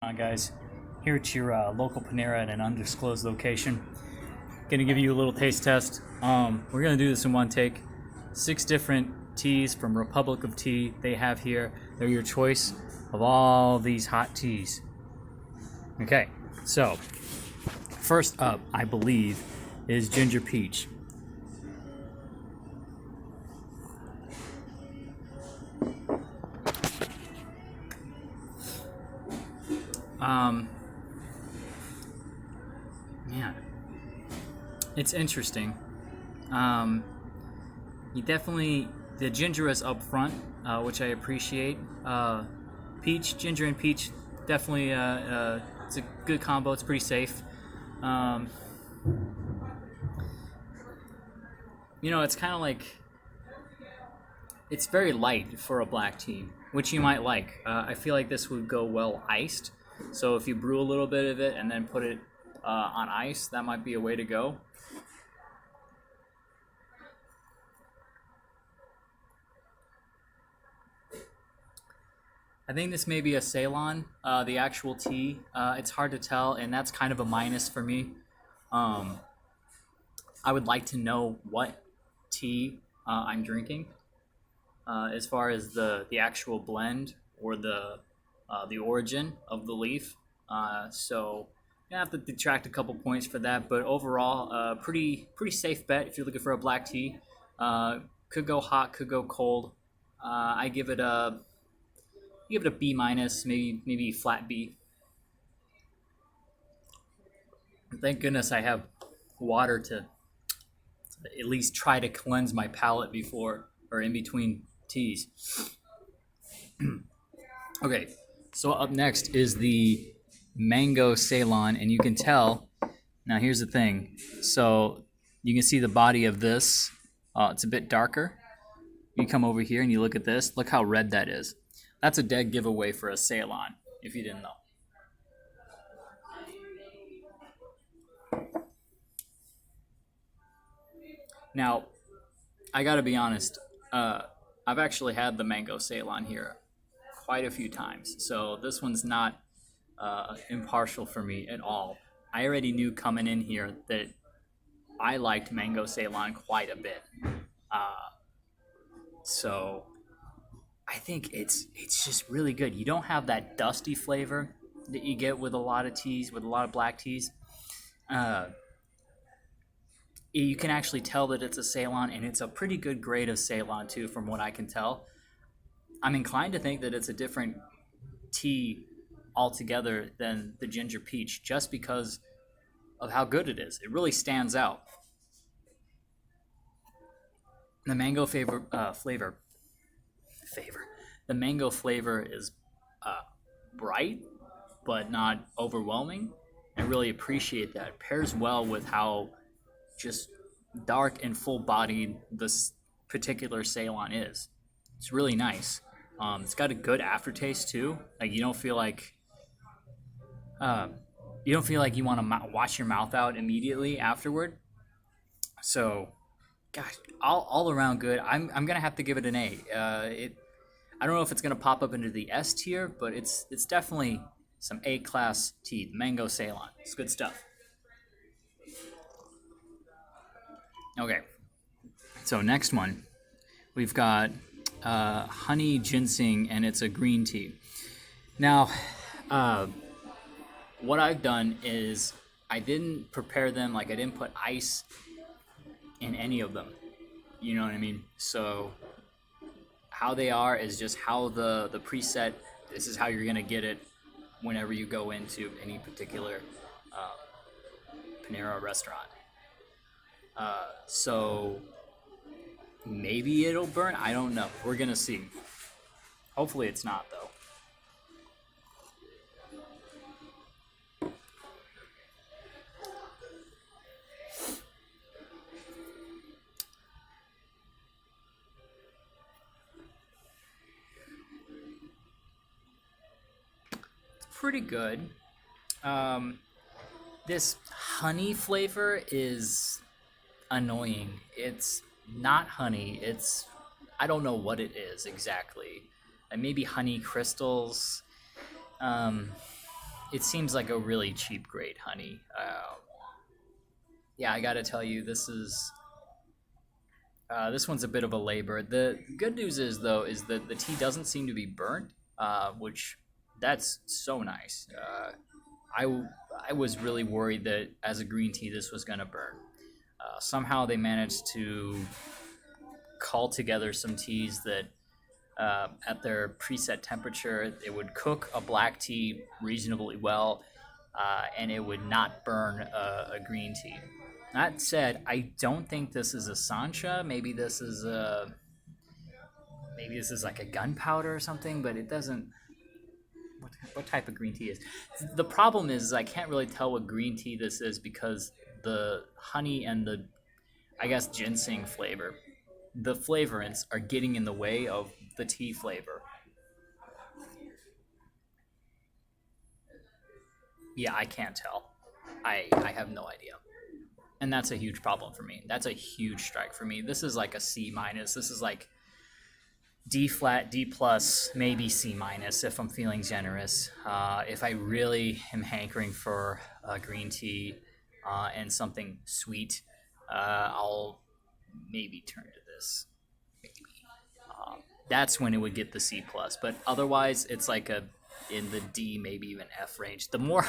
Guys, here at your local Panera at an undisclosed location. Gonna give you a little taste test. We're gonna do this in one take. 6 different teas from Republic of Tea they have here. They're your choice of all these hot teas. Okay, so first up, I believe, is ginger peach. Man, it's interesting. Um, you definitely the ginger is up front, which I appreciate. Peach, ginger, and peach definitely. It's a good combo. It's pretty safe. Um, it's kind of like it's very light for a black tea, which you might like. I feel like this would go well iced. So if you brew a little bit of it and then put it on ice, that might be a way to go. I think this may be a Ceylon, the actual tea. It's hard to tell, and that's kind of a minus for me. Um, I would like to know what tea I'm drinking, as far as the actual blend or the origin of the leaf. So you have to detract a couple points for that, but overall, pretty safe bet if you're looking for a black tea. Could go hot, could go cold. I give it a B minus, maybe flat B. Thank goodness I have water to at least try to cleanse my palate before or in between teas. Okay, so up next is the mango Ceylon, and you can tell. Now here's the thing. So you can see the body of this. It's a bit darker. You come over here and you look at this. Look how red that is. That's a dead giveaway for a Ceylon, if you didn't know. Now, I gotta be honest. I've actually had the mango Ceylon here quite a few times, so this one's not impartial for me at all. I already knew coming in here that I liked mango Ceylon quite a bit. Uh, so I think it's just really good. You don't have that dusty flavor that you get with a lot of teas, with a lot of black teas. Uh, you can actually tell that it's a Ceylon, and it's a pretty good grade of Ceylon too, from what I can tell. I'm inclined to think that it's a different tea altogether than the ginger peach, just because of how good it is. It really stands out. The mango flavor. The mango flavor is uh, bright, but not overwhelming. I really appreciate that. It pairs well with how just dark and full bodied this particular Ceylon is. It's really nice. It's got a good aftertaste too. Like uh, you don't feel like you want to wash your mouth out immediately afterward. So, gosh, all around good. I'm gonna have to give it an A. I don't know if it's gonna pop up into the S tier, but it's definitely some A class tea. Mango Ceylon. It's good stuff. Okay, so next one, we've got honey ginseng, and it's a green tea. Now, uh, what I've done is I didn't prepare them, like I didn't put ice in any of them. You know what I mean? So how they are is just how the preset. This is how you're gonna get it whenever you go into any particular uh, Panera restaurant. So maybe it'll burn. I don't know. We're gonna see. Hopefully it's not though. Pretty good. Um, this honey flavor is annoying. It's not honey. I don't know what it is exactly. Maybe honey crystals. Um, it seems like a really cheap grade honey. Yeah, I gotta tell you, this one's a bit of a labor. The good news is though is that the tea doesn't seem to be burnt, which that's so nice. I I was really worried that as a green tea this was gonna burn. Somehow they managed to call together some teas that at their preset temperature it would cook a black tea reasonably well, and it would not burn a green tea. That said, I don't think this is a sancha. Maybe this is like a gunpowder or something, but it doesn't. What type of green tea is? The problem is I can't really tell what green tea this is because the honey and the, I guess, ginseng flavor, the flavorants are getting in the way of the tea flavor. Yeah, I can't tell. I have no idea. And that's a huge problem for me. That's a huge strike for me. This is like a C minus. This is like D flat, D plus, maybe C minus if I'm feeling generous. If I really am hankering for a green tea and something sweet, I'll maybe turn to this. Maybe. That's when it would get the C plus. But otherwise, it's like a in the D, maybe even F range. The more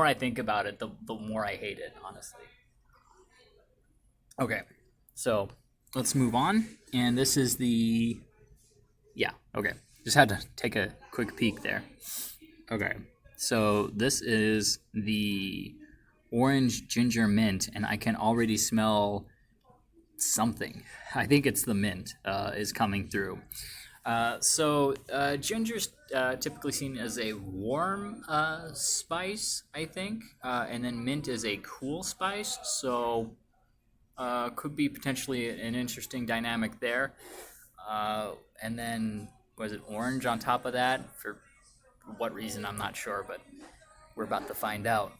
I think about it, the more I hate it. Honestly. Okay, so let's move on. And this is the yeah. Okay, just had to take a quick peek there. Okay, so this is the orange ginger mint, and I can already smell something. I think it's the mint is coming through. Ginger's typically seen as a warm spice, I think, and then mint is a cool spice. So could be potentially an interesting dynamic there. And then was it orange on top of that? For what reason, I'm not sure, but we're about to find out.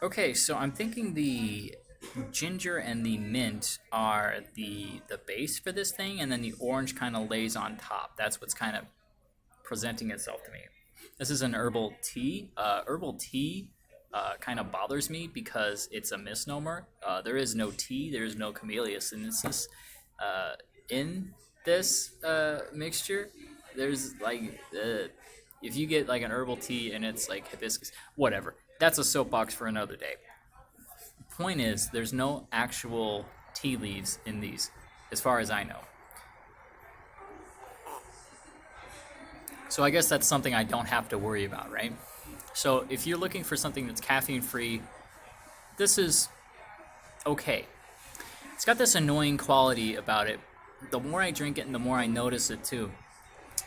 Okay, so I'm thinking the ginger and the mint are the base for this thing, and then the orange kind of lays on top. That's what's kind of presenting itself to me. This is an herbal tea. Herbal tea kind of bothers me because it's a misnomer. There is no tea. There is no camellia sinensis in this mixture. There's like if you get like an herbal tea and it's like hibiscus, whatever. That's a soapbox for another day. Point is, there's no actual tea leaves in these, as far as I know. So I guess that's something I don't have to worry about, right? So if you're looking for something that's caffeine free, this is okay. It's got this annoying quality about it. The more I drink it and the more I notice it too,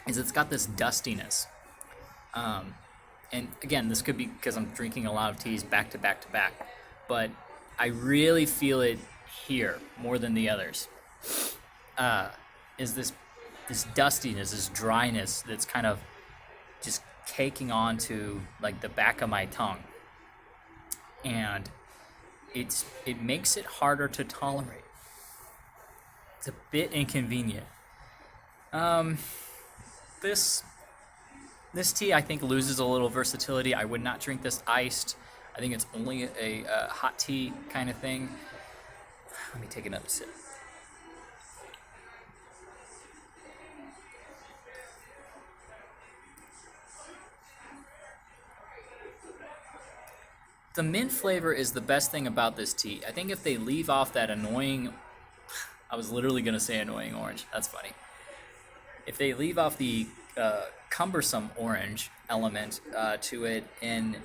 is it's got this dustiness. And again, this could be because I'm drinking a lot of teas back to back to back, but I really feel it here more than the others. Is this dustiness, this dryness that's kind of just caking onto like the back of my tongue, and it makes it harder to tolerate. It's a bit inconvenient. This This tea, I think, loses a little versatility. I would not drink this iced. I think it's only a hot tea kind of thing. Let me take another sip. The mint flavor is the best thing about this tea. I think if they leave off that annoying... I was literally going to say annoying orange. That's funny. If they leave off the cumbersome orange element to it and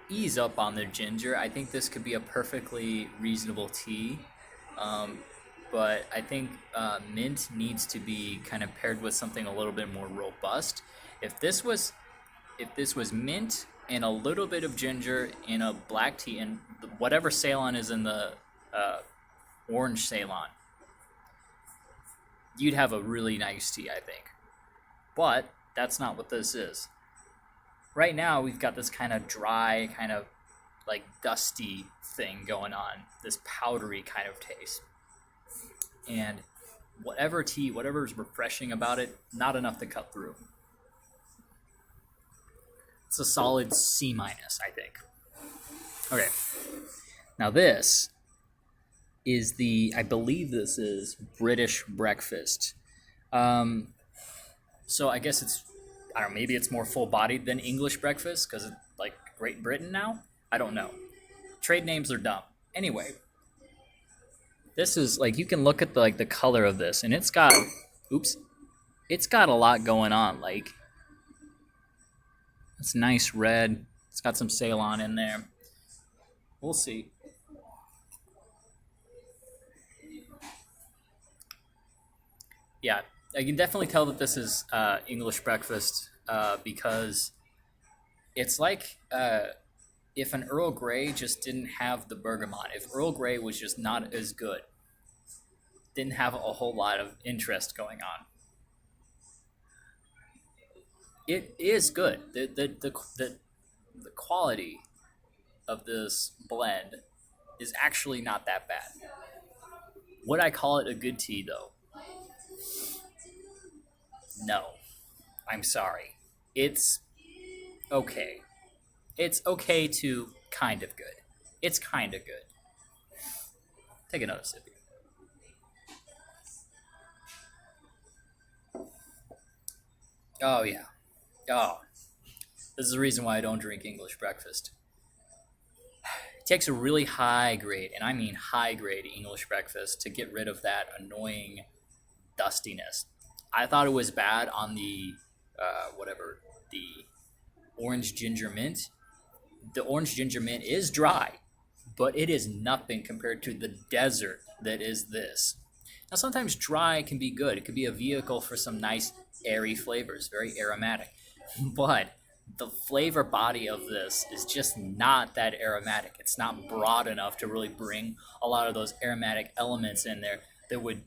ease up on the ginger, I think this could be a perfectly reasonable tea. But I think mint needs to be kind of paired with something a little bit more robust. If this was mint and a little bit of ginger in a black tea and whatever Ceylon is in the orange Ceylon, you'd have a really nice tea, I think. But that's not what this is. Right now, we've got this kind of dry, kind of like dusty thing going on, this powdery kind of taste. And whatever tea, whatever is refreshing about it, not enough to cut through. It's a solid C minus, I think. Okay. Now this is I believe this is British breakfast. So I guess I don't know, maybe it's more full-bodied than English breakfast because it's like Great Britain now? I don't know. Trade names are dumb. Anyway, this is like, you can look at the color of this, and it's got a lot going on. Like, it's nice red. It's got some Ceylon in there. We'll see. Yeah, I can definitely tell that this is English breakfast because it's like if an Earl Grey just didn't have the bergamot. If Earl Grey was just not as good, didn't have a whole lot of interest going on. It is good. The quality of this blend is actually not that bad. Would I call it a good tea though? No. I'm sorry. It's okay. It's okay to kind of good. It's kind of good. Take another sip here. Oh, yeah. Oh. This is the reason why I don't drink English breakfast. It takes a really high grade, and I mean high grade English breakfast to get rid of that annoying dustiness. I thought it was bad on the the orange ginger mint. The orange ginger mint is dry, but it is nothing compared to the desert that is this. Now, sometimes dry can be good. It could be a vehicle for some nice airy flavors, very aromatic. But the flavor body of this is just not that aromatic. It's not broad enough to really bring a lot of those aromatic elements in there that would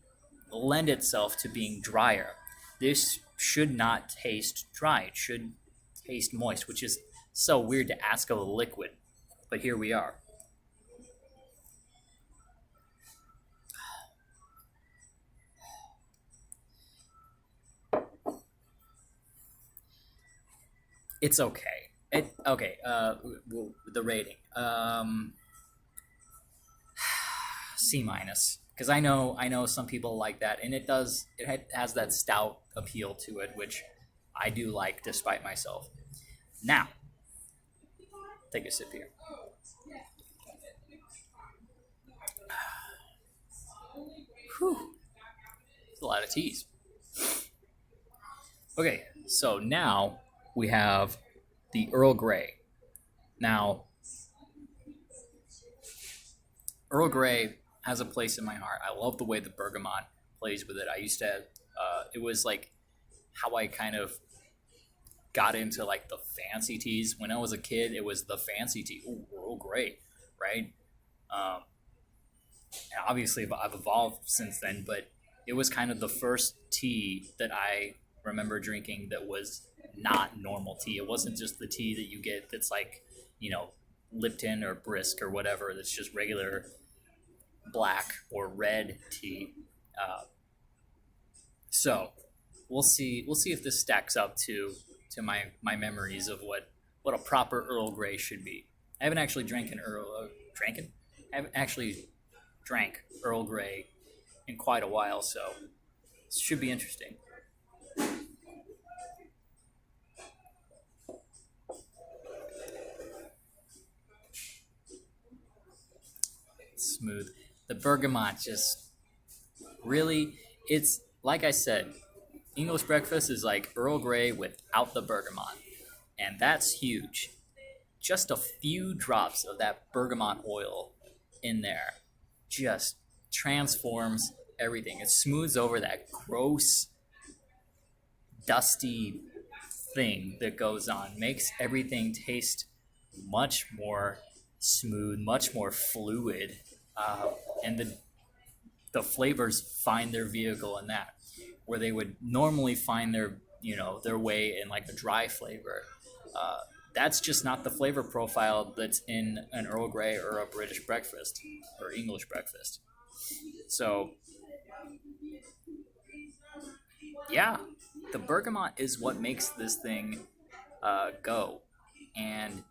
lend itself to being drier. This should not taste dry. It should taste moist, which is so weird to ask of a liquid. But here we are. It's okay. The rating. C minus. Because I know some people like that, and it has that stout appeal to it, which I do like despite myself. Now, take a sip here. Whew. It's a lot of teas. Okay, so now we have the Earl Grey. Now, Earl Grey has a place in my heart. I love the way the bergamot plays with it. I used to, it was like how I kind of got into like the fancy teas. When I was a kid, it was the fancy tea. Ooh, Earl Grey, right? And obviously, I've evolved since then, but it was kind of the first tea that I remember drinking that was not normal tea. It wasn't just the tea that you get that's like, Lipton or Brisk or whatever. That's just regular black or red tea. So we'll see if this stacks up to my memories of what a proper Earl Grey should be. I haven't actually drank I haven't actually drank Earl Grey in quite a while, so it should be interesting. It's smooth. The bergamot just really, it's like I said, English breakfast is like Earl Grey without the bergamot, and that's huge. Just a few drops of that bergamot oil in there just transforms everything. It smooths over that gross, dusty thing that goes on, makes everything taste much more smooth, much more fluid, and the flavors find their vehicle in that, where they would normally find their way in like a dry flavor. that's just not the flavor profile that's in an Earl Grey or a British breakfast or English breakfast. So yeah, the bergamot is what makes this thing go, and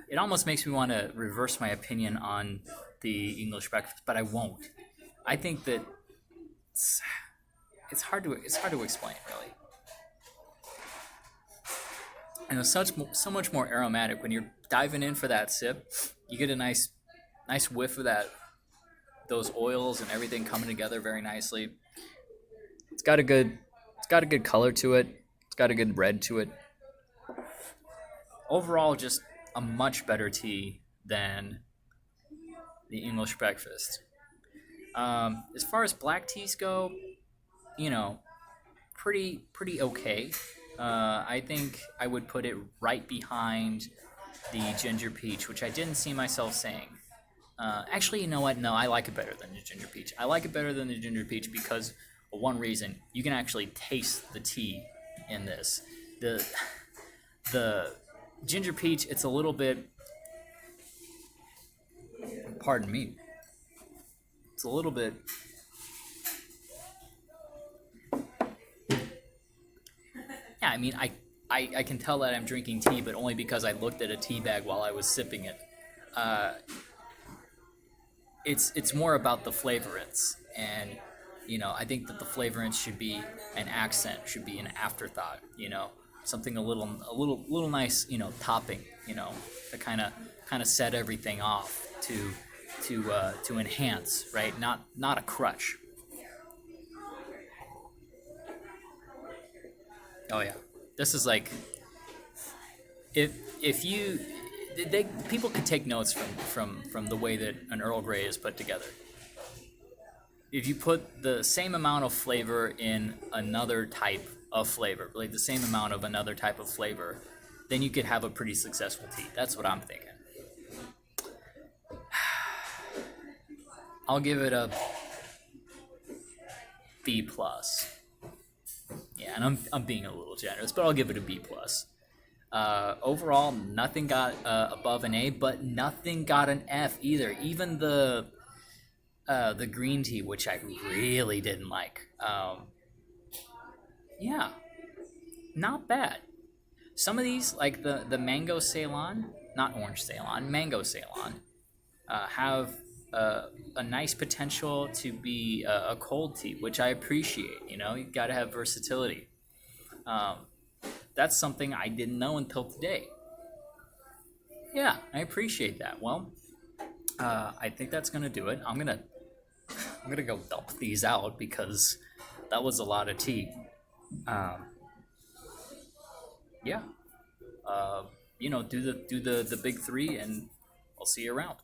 it almost makes me want to reverse my opinion on the English breakfast, but I won't. I think that it's, it's hard to explain really. And it's so much more aromatic when you're diving in for that sip. You get a nice whiff of that those oils and everything coming together very nicely. It's got a good it's got a good color to it. It's got a good red to it. Overall, just a much better tea than the English breakfast. As far as black teas go, you know, pretty okay. I think I would put it right behind the ginger peach, which I didn't see myself saying. Actually, you know what? No, I like it better than the ginger peach. I like it better than the ginger peach because of one reason. You can actually taste the tea in this. The ginger peach, it's a little bit, pardon me, it's a little bit, yeah, I mean, I can tell that I'm drinking tea, but only because I looked at a tea bag while I was sipping it. Uh, it's more about the flavorants, and I think that the flavorants should be an accent, should be an afterthought. Something a little nice, topping, to kind of set everything off to enhance, right? Not a crutch. Oh yeah, this is like if you people could take notes from the way that an Earl Grey is put together. If you put the same amount of flavor in another type of flavor, like the same amount of another type of flavor, then you could have a pretty successful tea. That's what I'm thinking. I'll give it a B plus. Yeah, and I'm being a little generous, but I'll give it a B plus. Overall, nothing got above an A, but nothing got an F either. Even the green tea, which I really didn't like. Yeah, not bad. Some of these, like the mango Ceylon, not orange Ceylon, mango Ceylon, have a nice potential to be a cold tea, which I appreciate. You got to have versatility. Um, that's something I didn't know until today. Yeah, I appreciate that. Well, I think that's gonna do it. I'm gonna go dump these out because that was a lot of tea. Um, yeah, do the big three, and I'll see you around.